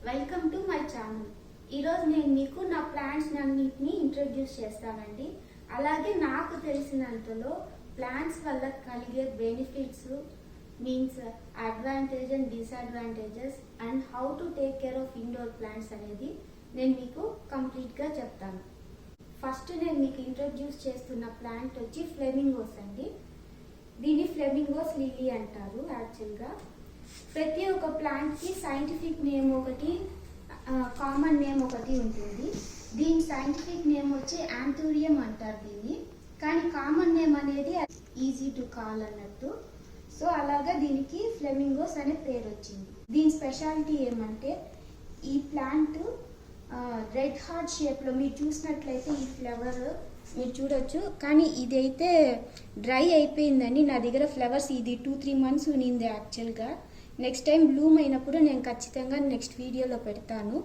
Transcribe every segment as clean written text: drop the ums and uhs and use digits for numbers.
Welcome to my channel. ఈరోజు నేను మీకు నా ప్లాంట్స్ అన్నిటిని ఇంట్రడ్యూస్ చేస్తానండి. అలాగే నాకు తెలిసినంతలో ప్లాంట్స్ వల్ల కలిగే benefits means advantage and disadvantages and how to take care of indoor plants అనేది నేను మీకు కంప్లీట్గా చెప్తాను. ఫస్ట్ నేను మీకు ఇంట్రడ్యూస్ చేస్తున్న ప్లాంట్ వచ్చి ఫ్లెమింగోస్ అండి. దీన్ని ఫ్లెమింగోస్ లిల్లీ అంటారు. యాక్చువల్గా ప్రతి ఒక్క ప్లాంట్కి సైంటిఫిక్ నేమ్ ఒకటి, కామన్ నేమ్ ఒకటి ఉంటుంది. దీని సైంటిఫిక్ నేమ్ వచ్చి యాంథూరియం అంటారు దీన్ని, కానీ కామన్ నేమ్ అనేది ఈజీ టు కాల్ అన్నట్టు. సో అలాగా దీనికి ఫ్లెమింగోస్ అనే పేరు వచ్చింది. దీని స్పెషాలిటీ ఏమంటే ఈ ప్లాంట్ రెడ్ హార్ట్ షేప్లో మీరు చూసినట్లయితే ఈ ఫ్లవర్ మీరు చూడొచ్చు, కానీ ఇదైతే డ్రై అయిపోయిందండి. నా దగ్గర ఫ్లవర్స్ ఇది 2-3 months ఉన్నింది యాక్చువల్గా. నెక్స్ట్ టైం బ్లూమ్ అయినప్పుడు నేను ఖచ్చితంగా నెక్స్ట్ వీడియోలో పెడతాను.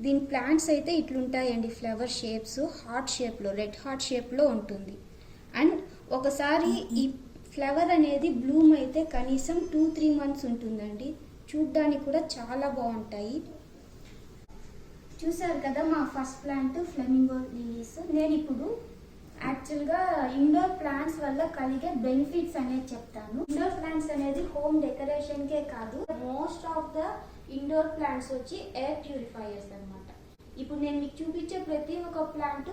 దీని ప్లాంట్స్ అయితే ఇట్లుంటాయండి, ఫ్లవర్ షేప్స్ హార్ట్ షేప్లో, రెడ్ హార్ట్ షేప్లో ఉంటుంది. అండ్ ఒకసారి ఈ ఫ్లవర్ అనేది బ్లూమ్ అయితే కనీసం 2-3 months ఉంటుందండి. చూడ్డానికి కూడా చాలా బాగుంటాయి. చూసారు కదా మా ఫస్ట్ ప్లాంట్ ఫ్లెమింగో లిల్లీస్. నేను ఇప్పుడు యాక్చువల్గా ఇండోర్ ప్లాంట్స్ వల్ల కలిగే బెనిఫిట్స్ అనేది చెప్తాను. ఇండోర్ ప్లాంట్స్ అనేది హోమ్ డెకరేషన్కే కాదు, most of the indoor plants వచ్చి ఎయిర్ ప్యూరిఫైయర్స్ అనమాట. ఇప్పుడు నేను మీకు చూపించే ప్రతి ఒక్క plant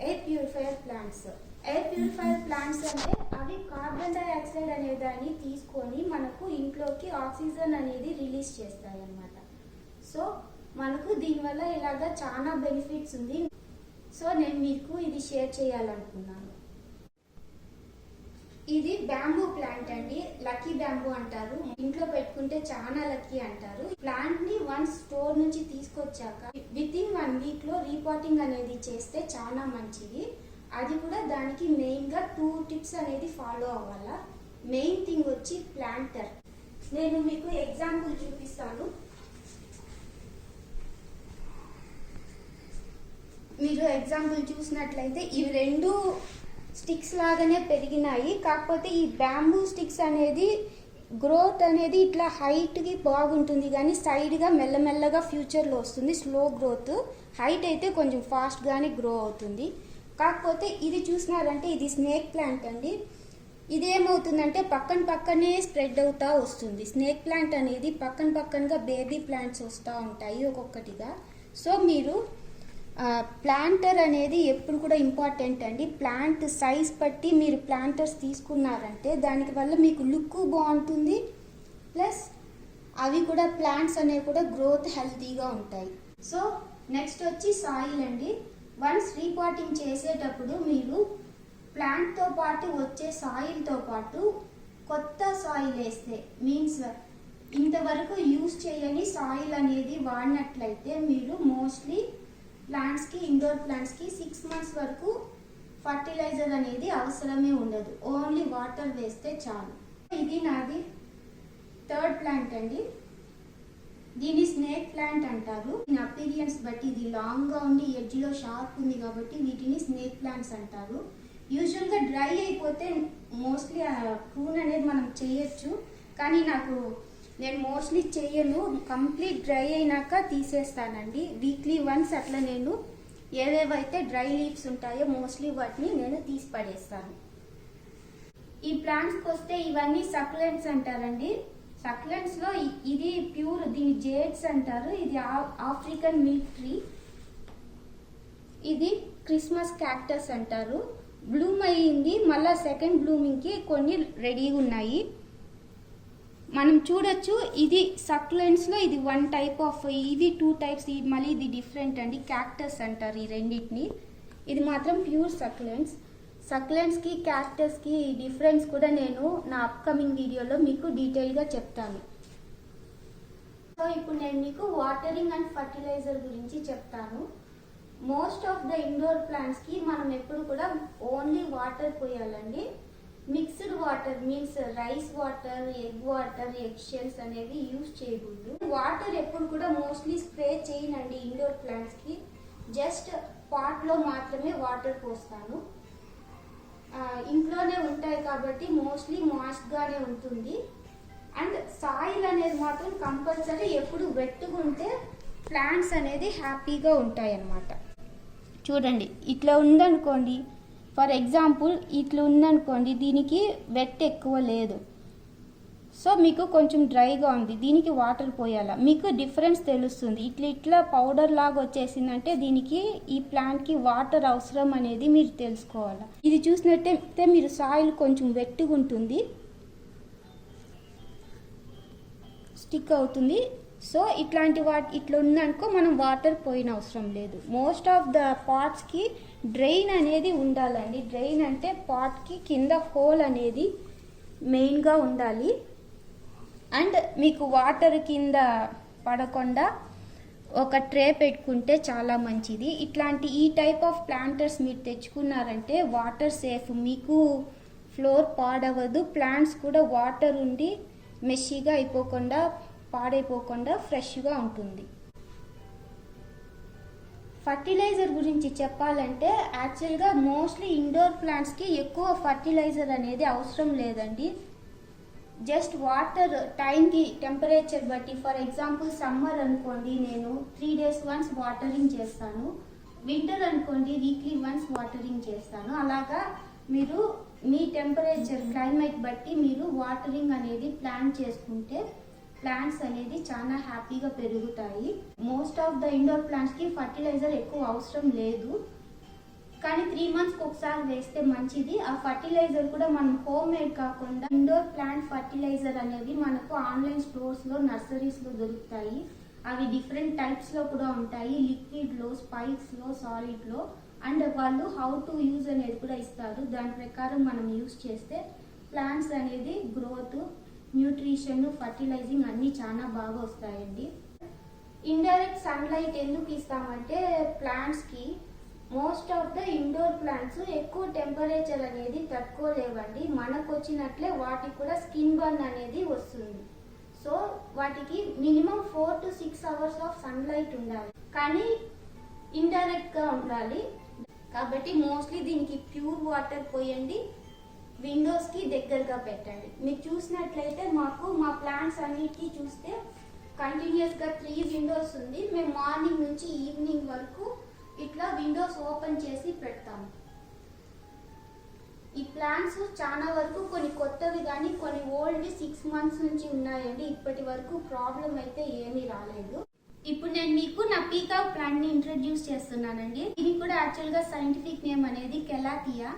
air purifier plants. Air purifier plants అంటే అవి కార్బన్ డైఆక్సైడ్ అనే దాన్ని తీసుకొని మనకు ఇంట్లోకి ఆక్సిజన్ అనేది రిలీజ్ చేస్తాయి అన్నమాట. సో మనకు దీనివల్ల ఇలాగా చాలా బెనిఫిట్స్ ఉంది. సో నేను మీకు ఇది షేర్ చేయాలనుకున్నాను. ఇది బ్యాంబూ ప్లాంట్ అండి, లక్కీ బ్యాంబూ అంటారు. ఇంట్లో పెట్టుకుంటే చాలా లక్కీ అంటారు. ప్లాంట్ ని వన్స్ స్టోర్ నుంచి తీసుకొచ్చాక వితిన్ 1 week లో రీపాటింగ్ అనేది చేస్తే చాలా మంచిది. అది కూడా దానికి మెయిన్ గా 2 tips అనేది ఫాలో అవ్వాలా. మెయిన్ థింగ్ వచ్చి ప్లాంటర్. నేను మీకు ఎగ్జాంపుల్ చూపిస్తాను. మీరు ఎగ్జాంపుల్ చూసినట్లయితే ఇవి 2 స్టిక్స్ లాగానే పెరిగినాయి. కాకపోతే ఈ బ్యాంబూ స్టిక్స్ అనేది గ్రోత్ అనేది ఇట్లా హైట్కి బాగుంటుంది, కానీ సైడ్గా మెల్లమెల్లగా ఫ్యూచర్లో వస్తుంది. స్లో గ్రోత్, హైట్ అయితే కొంచెం ఫాస్ట్గానే గ్రో అవుతుంది. కాకపోతే ఇది చూసినారంటే ఇది స్నేక్ ప్లాంట్ అండి. ఇది ఏమవుతుందంటే పక్కనే స్ప్రెడ్ అవుతా వస్తుంది. స్నేక్ ప్లాంట్ అనేది పక్కనగా బేబీ ప్లాంట్స్ వస్తూ ఉంటాయి ఒక్కొక్కటిగా. సో మీరు ప్లాంటర్ అనేది ఎప్పుడు కూడా ఇంపార్టెంట్ అండి. ప్లాంట్ సైజ్ బట్టి మీరు ప్లాంటర్స్ తీసుకున్నారంటే దానికి వల్ల మీకు లుక్ బాగుంటుంది, ప్లస్ అవి కూడా ప్లాంట్స్ అనేవి కూడా గ్రోత్ హెల్తీగా ఉంటాయి. సో నెక్స్ట్ వచ్చి సాయిల్ అండి. వన్స్ రీపాటింగ్ చేసేటప్పుడు మీరు ప్లాంట్తో పాటు వచ్చే సాయిల్తో పాటు కొత్త సాయిల్ వేస్తే మీన్స్ ఇంతవరకు యూజ్ చేయని సాయిల్ అనేది వాడినట్లయితే మీరు మోస్ట్లీ ప్లాంట్స్కి, ఇండోర్ ప్లాంట్స్కి 6 months వరకు ఫర్టిలైజర్ అనేది అవసరమే ఉండదు. ఓన్లీ వాటర్ వేస్తే చాలు. ఇది నాది 3rd ప్లాంట్ అండి. దీన్ని స్నేక్ ప్లాంట్ అంటారు. దీని అపీరియన్స్ బట్టి ఇది లాంగ్గా ఉండి ఎడ్జ్లో షార్ప్ ఉంది కాబట్టి వీటిని స్నేక్ ప్లాంట్స్ అంటారు. యూజువల్గా డ్రై అయిపోతే మోస్ట్లీ ప్రూన్ అనేది మనం చేయొచ్చు, కానీ నేను మోస్ట్లీ చెయ్యను. కంప్లీట్ డ్రై అయినాక తీసేస్తానండి. వీక్లీ వన్స్ అట్లా నేను ఏవేవైతే డ్రై లీవ్స్ ఉంటాయో మోస్ట్లీ వాటిని నేను తీసి పడేస్తాను. ఈ ప్లాంట్స్కి వస్తే ఇవన్నీ సక్యులెంట్స్ అంటారండి. సక్యులెంట్స్లో ఇది ప్యూర్, దీని జేడ్స్ అంటారు. ఇది ఆఫ్రికన్ మిల్క్ ట్రీ. ఇది క్రిస్మస్ క్యాక్టస్ అంటారు. బ్లూమ్ అయ్యింది, మళ్ళీ సెకండ్ బ్లూమింగ్కి కొన్ని రెడీగా ఉన్నాయి. మనం చూడొచ్చు. ఇది సక్యులెంట్స్లో ఇది 1 type ఆఫ్, ఇవి 2 types, మళ్ళీ ఇది డిఫరెంట్ అండి. క్యాక్టస్ అంటారు ఈ రెండింటిని. ఇది మాత్రం ప్యూర్ సక్యులెంట్స్. సక్యులెంట్స్కి క్యాక్టస్కి డిఫరెన్స్ కూడా నేను నా అప్కమింగ్ వీడియోలో మీకు డీటెయిల్గా చెప్తాను. సో ఇప్పుడు నేను మీకు వాటరింగ్ అండ్ ఫర్టిలైజర్ గురించి చెప్తాను. మోస్ట్ ఆఫ్ ద ఇండోర్ ప్లాంట్స్కి మనం ఎప్పుడు కూడా ఓన్లీ వాటర్ పోయాలండి. Mixed water means rice water, egg water, egg shells అనేవి యూజ్ చేయకూడదు. వాటర్ ఎప్పుడు కూడా మోస్ట్లీ స్ప్రే చేయనండి ఇండోర్ ప్లాంట్స్కి. జస్ట్ పాట్లో మాత్రమే వాటర్ పోస్తాను. ఇంట్లోనే ఉంటాయి కాబట్టి మోస్ట్లీ మాయిస్ట్గానే ఉంటుంది. అండ్ సాయిల్ అనేది మాత్రం కంపల్సరీ ఎప్పుడు వెట్టుకుంటే ప్లాంట్స్ అనేది హ్యాపీగా ఉంటాయి అన్నమాట. చూడండి ఇట్లా ఉందనుకోండి, ఫర్ ఎగ్జాంపుల్ ఇట్లా ఉందనుకోండి, దీనికి వెట్ ఎక్కువ లేదు, సో మీకు కొంచెం డ్రైగా ఉంది, దీనికి వాటర్ పోయాలా, మీకు డిఫరెన్స్ తెలుస్తుంది. ఇట్లా పౌడర్ లాగా వచ్చేసిందంటే దీనికి ఈ ప్లాంట్కి వాటర్ అవసరం అనేది మీరు తెలుసుకోవాలి. ఇది చూసినట్టయితే మీరు సాయిల్ కొంచెం వెట్టుగా ఉంటుంది, స్టిక్ అవుతుంది. సో ఇట్లాంటి ఇట్లా ఉందనుకో మనం వాటర్ పోయిన అవసరం లేదు. మోస్ట్ ఆఫ్ ద పాట్స్కి డ్రైన్ అనేది ఉండాలండి. డ్రైన్ అంటే పాట్కి కింద హోల్ అనేది మెయిన్గా ఉండాలి. అండ్ మీకు వాటర్ కింద పడకుండా ఒక ట్రే పెట్టుకుంటే చాలా మంచిది. ఈ టైప్ ఆఫ్ ప్లాంటర్స్ మీరు తెచ్చుకున్నారంటే వాటర్ సేఫ్, మీకు ఫ్లోర్ పాడవదు, ప్లాంట్స్ కూడా వాటర్ ఉండి మెషీగా అయిపోకుండా పాడైపోకుండా ఫ్రెష్గా ఉంటుంది. ఫర్టిలైజర్ గురించి చెప్పాలంటే యాక్చువల్గా మోస్ట్లీ ఇండోర్ ప్లాంట్స్కి ఎక్కువ ఫర్టిలైజర్ అనేది అవసరం లేదండి. జస్ట్ వాటర్ టైంకి టెంపరేచర్ బట్టి, ఫర్ ఎగ్జాంపుల్ సమ్మర్ అనుకోండి నేను 3 days వన్స్ వాటరింగ్ చేస్తాను, వింటర్ అనుకోండి వీక్లీ వన్స్ వాటరింగ్ చేస్తాను. అలాగా మీరు మీ టెంపరేచర్ క్లైమేట్ బట్టి మీరు వాటరింగ్ అనేది ప్లాన్ చేసుకుంటే ప్లాంట్స్ అనేది చాలా హ్యాపీగా పెరుగుతాయి. మోస్ట్ ఆఫ్ ద ఇండోర్ ప్లాంట్స్కి ఫర్టిలైజర్ ఎక్కువ అవసరం లేదు, కానీ 3 monthsకి ఒకసారి వేస్తే మంచిది. ఆ ఫర్టిలైజర్ కూడా మనం హోమ్ మేడ్ కాకుండా ఇండోర్ ప్లాంట్ ఫర్టిలైజర్ అనేవి మనకు ఆన్లైన్ స్టోర్స్లో నర్సరీస్లో దొరుకుతాయి. అవి డిఫరెంట్ టైప్స్లో కూడా ఉంటాయి, లిక్విడ్లో, స్పైక్స్లో, సాలిడ్లో. అండ్ వాళ్ళు హౌ టు యూజ్ అనేది కూడా ఇస్తారు. దాని ప్రకారం మనం యూజ్ చేస్తే ప్లాంట్స్ అనేది గ్రోత్, న్యూట్రిషన్, ఫర్టిలైజింగ్ అన్నీ చాలా బాగా వస్తాయండి. ఇండైరెక్ట్ సన్లైట్ ఎందుకు ఇస్తామంటే ప్లాంట్స్కి most of the indoor plants ఎక్కువ టెంపరేచర్ అనేది తట్టుకోలేవండి. మనకు వచ్చినట్లే వాటికి కూడా స్కిన్ బర్న్ అనేది వస్తుంది. సో వాటికి minimum 4 to 6 hours of sunlight ఉండాలి, కానీ ఇండైరెక్ట్గా ఉండాలి. కాబట్టి మోస్ట్లీ దీనికి ప్యూర్ వాటర్ పోయండి, విండోస్కి దగ్గరగా పెట్టండి. మీరు చూసినట్లయితే మా ప్లాంట్స్ అన్నిటికీ చూస్తే కంటిన్యూస్గా 3 windows ఉంది. మేము మార్నింగ్ నుంచి ఈవినింగ్ వరకు ఇట్లా విండోస్ ఓపెన్ చేసి పెడతాము. ఈ ప్లాంట్స్ చాలా వరకు కొన్ని కొత్తవి కానీ కొన్ని ఓల్డ్ 6 months నుంచి ఉన్నాయండి. ఇప్పటి వరకు ప్రాబ్లం అయితే ఏమీ రాలేదు. ఇప్పుడు నేను మీకు నా పీకాక్ ప్లాంట్ ని ఇంట్రడ్యూస్ చేస్తున్నానండి. ఇది కూడా యాక్చువల్గా సైంటిఫిక్ నేమ్ అనేది కెలాథియా,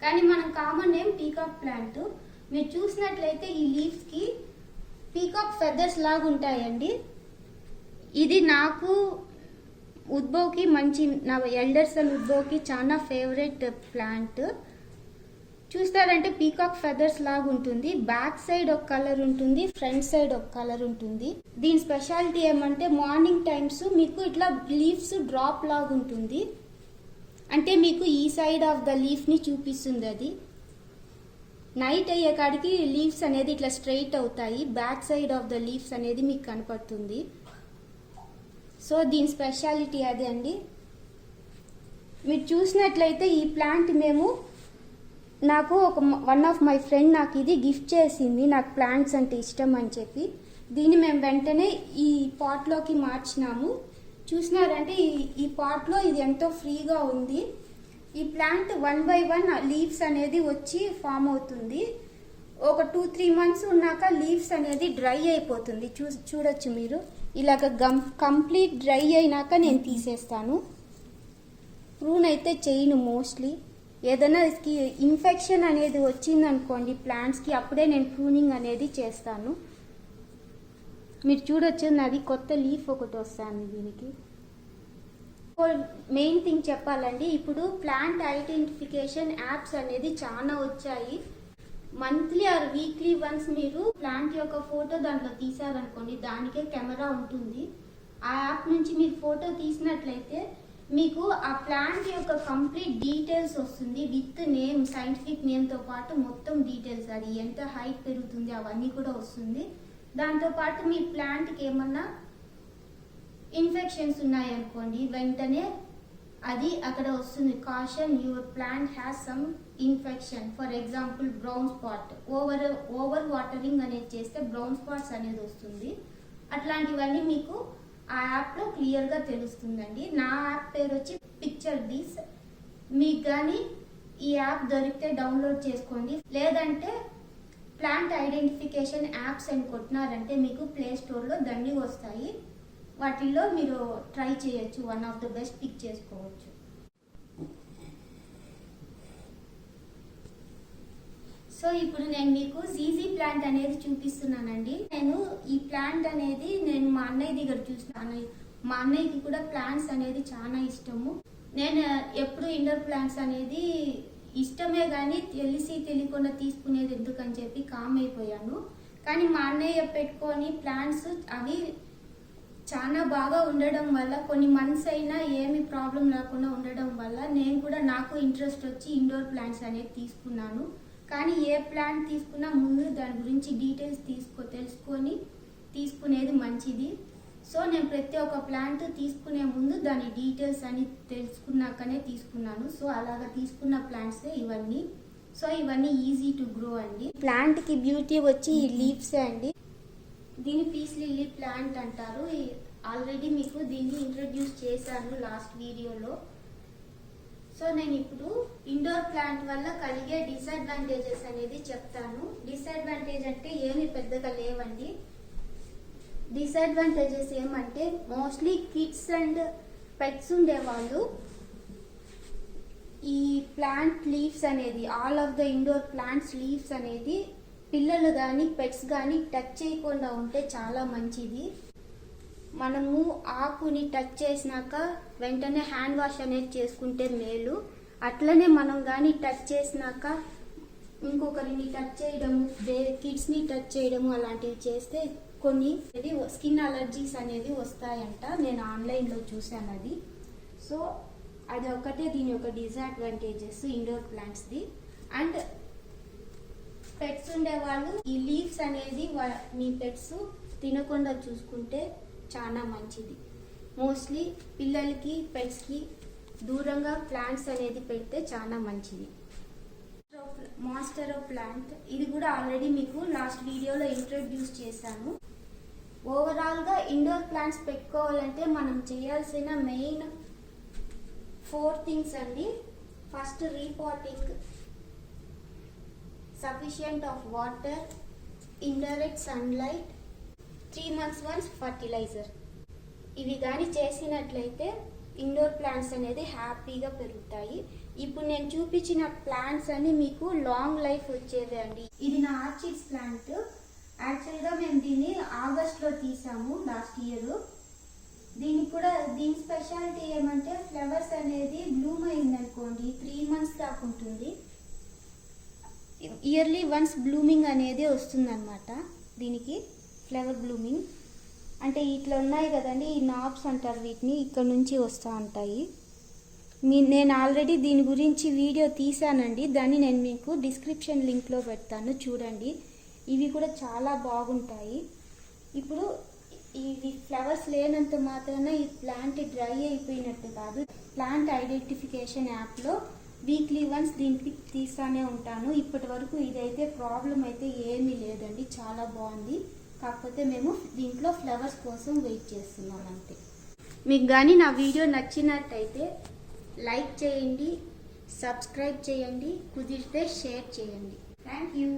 కానీ మనం కామన్ నేమ్ పీకాక్ ప్లాంట్. మీరు చూసినట్లయితే ఈ లీవ్స్ కి పీకాక్ ఫెదర్స్ లాగా ఉంటాయండి. ఇది నాకు ఉద్భవ్కి నా ఎల్డర్ సన్ ఉద్భవ్కి చాలా ఫేవరెట్ ప్లాంట్. చూస్తారంటే పీకాక్ ఫెదర్స్ లాగా ఉంటుంది. బ్యాక్ సైడ్ ఒక కలర్ ఉంటుంది, ఫ్రంట్ సైడ్ ఒక కలర్ ఉంటుంది. దీని స్పెషాలిటీ ఏమంటే మార్నింగ్ టైమ్స్ మీకు ఇట్లా లీవ్స్ డ్రాప్ లాగా ఉంటుంది, అంటే మీకు ఈ సైడ్ ఆఫ్ ద లీఫ్ ని చూపిస్తుంది. అది నైట్ అయ్యే కాడికి లీవ్స్ అనేది ఇట్లా స్ట్రైట్ అవుతాయి, back side of the leaves అనేది మీకు కనపడుతుంది. సో దీని స్పెషాలిటీ అదే అండి. మీరు చూసినట్లయితే ఈ ప్లాంట్ నాకు వన్ ఆఫ్ మై ఫ్రెండ్ నాకు ఇది గిఫ్ట్ చేసింది, నాకు ప్లాంట్స్ అంటే ఇష్టం అని చెప్పి. దీన్ని మేము వెంటనే ఈ పాట్లోకి మార్చినాము. చూసినారంటే ఈ పాట్లో ఇది ఎంతో ఫ్రీగా ఉంది. ఈ ప్లాంట్ 1 by 1 లీవ్స్ అనేది వచ్చి ఫామ్ అవుతుంది. ఒక 2-3 months ఉన్నాక లీవ్స్ అనేది డ్రై అయిపోతుంది. చూడొచ్చు మీరు, ఇలాగ కంప్లీట్ డ్రై అయినాక నేను తీసేస్తాను. ప్రూన్ అయితే చేయను మోస్ట్లీ. ఏదైనా ఇన్ఫెక్షన్ అనేది వచ్చిందనుకోండి ప్లాంట్స్కి, అప్పుడే నేను ప్రూనింగ్ అనేది చేస్తాను. మీరు చూడొచ్చు నాది కొత్త లీఫ్ ఒకటి వస్తుంది దీనికి. మెయిన్ థింగ్ చెప్పాలండి, ఇప్పుడు ప్లాంట్ ఐడెంటిఫికేషన్ యాప్స్ అనేది చాలా వచ్చాయి. మంత్లీ ఆర్ వీక్లీ వన్స్ మీరు ప్లాంట్ యొక్క ఫోటో దాంట్లో తీసారనుకోండి, దానికే కెమెరా ఉంటుంది. ఆ యాప్ నుంచి మీరు ఫోటో తీసినట్లయితే మీకు ఆ ప్లాంట్ యొక్క కంప్లీట్ డీటెయిల్స్ వస్తుంది, విత్ నేమ్, సైంటిఫిక్ నేమ్తో పాటు మొత్తం డీటెయిల్స్, అది ఎంత హైట్ పెరుగుతుంది అవన్నీ కూడా వస్తుంది. దాంతోపాటు మీ ప్లాంట్కి ఏమన్నా ఇన్ఫెక్షన్స్ ఉన్నాయనుకోండి వెంటనే అది అక్కడ వస్తుంది, caution your plant has some infection. For example brown spot, over watering అనేది చేస్తే బ్రౌన్ స్పాట్స్ అనేది వస్తుంది. అట్లాంటివన్నీ మీకు ఆ యాప్లో క్లియర్గా తెలుస్తుందండి. నా యాప్ పేరు వచ్చి పిక్చర్ బీస్. మీకు కానీ ఈ యాప్ దొరికితే డౌన్లోడ్ చేసుకోండి. లేదంటే ప్లాంట్ ఐడెంటిఫికేషన్ యాప్స్ అని కొట్టినారంటే మీకు ప్లే స్టోర్లో దండి వస్తాయి. వాటిల్లో మీరు ట్రై చేయొచ్చు. One of the best pick చేసుకోవచ్చు. సో ఇప్పుడు నేను మీకు జీజీ ప్లాంట్ అనేది చూపిస్తున్నానండి. నేను ఈ ప్లాంట్ అనేది మా అన్నయ్య దగ్గర చూసినాను. మా అన్నయ్యకి కూడా ప్లాంట్స్ అనేది చాలా ఇష్టము. నేను ఎప్పుడు ఇండోర్ ప్లాంట్స్ అనేది ఇష్టమే కానీ తెలియకుండా తీసుకునేది ఎందుకని చెప్పి కామ్ అయిపోయాను. కానీ మా అన్నయ్య పెట్టుకొని ప్లాంట్స్ అవి చాలా బాగా ఉండడం వల్ల కొన్ని మంత్స్ అయినా ఏమి ప్రాబ్లం లేకుండా ఉండడం వల్ల నేను కూడా నాకు ఇంట్రెస్ట్ వచ్చి ఇండోర్ ప్లాంట్స్ అనేది తీసుకున్నాను. కానీ ఏ ప్లాంట్ తీసుకున్నా ముందు దాని గురించి డీటెయిల్స్ తెలుసుకొని తీసుకునేది మంచిది. సో నేను ప్రతి ఒక్క ప్లాంట్ తీసుకునే ముందు దాని డీటెయిల్స్ అని తెలుసుకున్నాకనే తీసుకున్నాను. సో అలాగా తీసుకున్న ప్లాంట్సే ఇవన్నీ. సో ఇవన్నీ ఈజీ టు గ్రో అండి. ప్లాంట్కి బ్యూటీ వచ్చి ఈ లీవ్సే అండి. దీన్ని పీస్ లిల్లీ ప్లాంట్ అంటారు. ఆల్రెడీ మీకు దీన్ని ఇంట్రడ్యూస్ చేశాను లాస్ట్ వీడియోలో. సో నేను ఇప్పుడు ఇండోర్ ప్లాంట్ వల్ల కలిగే డిసడ్వాంటేజెస్ అనేది చెప్తాను. డిసడ్వాంటేజ్ అంటే ఏమి పెద్దగా లేవండి. డిసడ్వాంటేజెస్ ఏమంటే మోస్ట్లీ కిడ్స్ అండ్ పెట్స్ ఉండేవాళ్ళు ఈ ప్లాంట్ లీవ్స్ అనేది all of the indoor plants leaves అనేది పిల్లలు కానీ పెట్స్ కానీ టచ్ చేయకుండా ఉంటే చాలా మంచిది. మనము ఆకుని టచ్ చేసినాక వెంటనే హ్యాండ్ వాష్ అనేది చేసుకుంటే మేలు. అట్లనే మనం కానీ టచ్ చేసినాక ఇంకొకరిని టచ్ చేయడము, కిడ్స్ని టచ్ చేయడము అలాంటివి చేస్తే కొన్ని స్కిన్ అలర్జీస్ అనేవి వస్తాయంట. నేను ఆన్లైన్లో చూశాను అది. సో అది ఒకటే దీని యొక్క డిసడ్వాంటేజెస్ ఇండోర్ ప్లాంట్స్ది. అండ్ పెట్స్ ఉండేవాళ్ళు ఈ లీవ్స్ అనేది మీ పెట్స్ తినకుండా చూసుకుంటే చాలా మంచిది. మోస్ట్లీ పిల్లలకి పెట్స్కి దూరంగా ప్లాంట్స్ అనేది పెడితే చాలా మంచిది. మాస్టరో ప్లాంట్ ఇది కూడా ఆల్రెడీ మీకు లాస్ట్ వీడియోలో ఇంట్రడ్యూస్ చేశాను. ఓవరాల్గా ఇండోర్ ప్లాంట్స్ పెట్టుకోవాలంటే మనం చేయాల్సిన మెయిన్ 4 థింగ్స్ అండి. First repotting, sufficient of water, indirect sunlight, 3 months once fertiliser. ఇవి కానీ చేసినట్లయితే ఇండోర్ ప్లాంట్స్ అనేది హ్యాపీగా పెరుగుతాయి. ఇప్పుడు నేను చూపించిన ప్లాంట్స్ అన్ని మీకు లాంగ్ లైఫ్ వచ్చేవి అండి. ఇది నా ఆర్చిడ్స్ ప్లాంట్. యాక్చువల్గా మేము దీన్ని ఆగస్ట్లో తీసాము లాస్ట్ ఇయర్. దీని స్పెషాలిటీ ఏమంటే ఫ్లవర్స్ అనేది బ్లూమ్ అయిందనుకోండి 3 months దాకా ఉంటుంది. ఇయర్లీ వన్స్ బ్లూమింగ్ అనేది వస్తుందన్నమాట. దీనికి ఫ్లవర్ బ్లూమింగ్ అంటే ఇట్లా ఉన్నాయి కదండి, ఈ నాబ్స్ అంటారు వీటిని, ఇక్కడ నుంచి వస్తూ ఉంటాయి. నేను ఆల్రెడీ దీని గురించి వీడియో తీసానండి. దాన్ని నేను మీకు డిస్క్రిప్షన్ లింక్లో పెడతాను, చూడండి. ఇవి కూడా చాలా బాగుంటాయి. ఇప్పుడు ఇవి ఫ్లవర్స్ లేనంత మాత్రాన ఈ ప్లాంట్ డ్రై అయిపోయినట్టు కాదు. ప్లాంట్ ఐడెంటిఫికేషన్ యాప్లో వీక్లీ వన్స్ దీనికి తీస్తానే ఉంటాను. ఇప్పటి వరకు ఇదైతే ప్రాబ్లం అయితే ఏమీ లేదండి, చాలా బాగుంది. కాకపోతే మేము దీంట్లో ఫ్లవర్స్ కోసం వెయిట్ చేస్తున్నాం అంతే. మీకు కానీ నా వీడియో నచ్చినట్టయితే లైక్ చేయండి, సబ్స్క్రైబ్ చేయండి, కుదిరితే షేర్ చేయండి. Thank you.